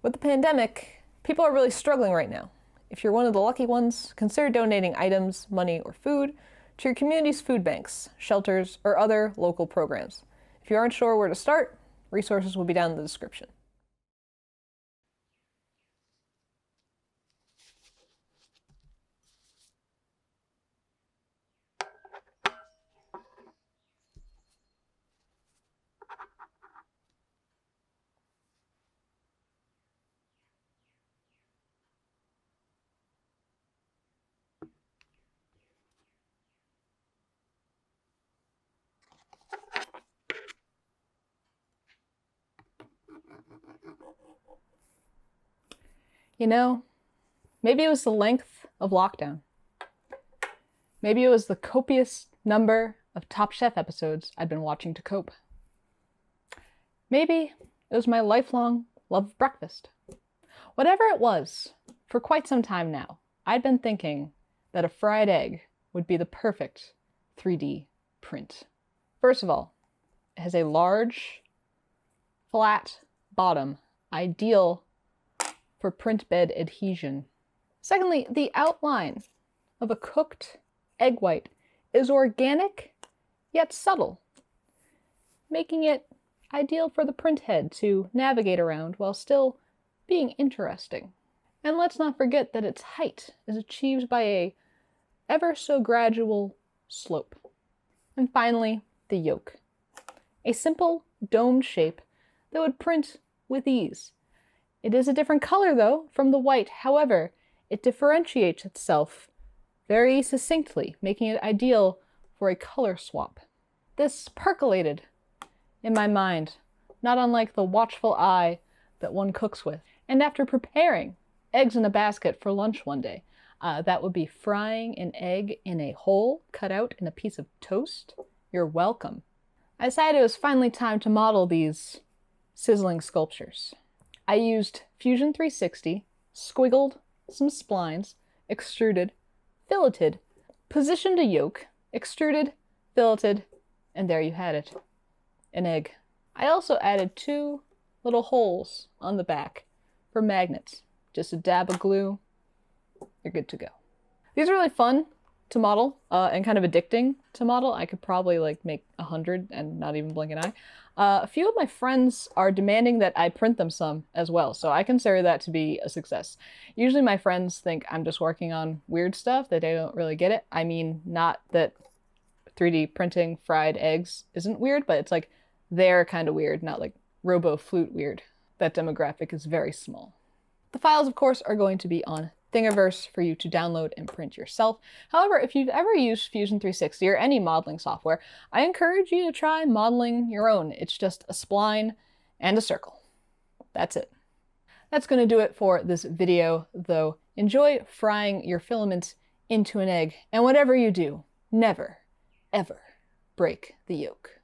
With the pandemic, people are really struggling right now. If you're one of the lucky ones, consider donating items, money, or food to your community's food banks, shelters, or other local programs. If you aren't sure where to start, resources will be down in the description. You know, maybe it was the length of lockdown. Maybe it was the copious number of Top Chef episodes I'd been watching to cope. Maybe it was my lifelong love of breakfast. Whatever it was, for quite some time now, I'd been thinking that a fried egg would be the perfect 3D print. First of all, it has a large, flat bottom, ideal for print bed adhesion. Secondly, the outline of a cooked egg white is organic yet subtle, making it ideal for the print head to navigate around while still being interesting. And let's not forget that its height is achieved by a ever so gradual slope. And finally, the yolk. A simple domed shape that would print with ease. It is a different color though from the white, however, it differentiates itself very succinctly, making it ideal for a color swap. This percolated in my mind, not unlike the watchful eye that one cooks with. And after preparing eggs in a basket for lunch one day, that would be frying an egg in a hole cut out in a piece of toast. You're welcome. I decided it was finally time to model these sizzling sculptures. I used Fusion 360, squiggled some splines, extruded, filleted, positioned a yolk, extruded, filleted, and there you had it, an egg. I also added 2 little holes on the back for magnets. Just a dab of glue, you're good to go. These are really fun to model and kind of addicting to model. I could probably make 100 and not even blink an eye. A few of my friends are demanding that I print them some as well, so I consider that to be a success. Usually my friends think I'm just working on weird stuff, that they don't really get it. I mean, not that 3D printing fried eggs isn't weird, but it's they're kind of weird, not like robo-flute weird. That demographic is very small. The files, of course, are going to be on Thingiverse for you to download and print yourself. However, if you've ever used Fusion 360 or any modeling software, I encourage you to try modeling your own. It's just a spline and a circle. That's it. That's going to do it for this video, though. Enjoy frying your filaments into an egg, and whatever you do, never, ever break the yolk.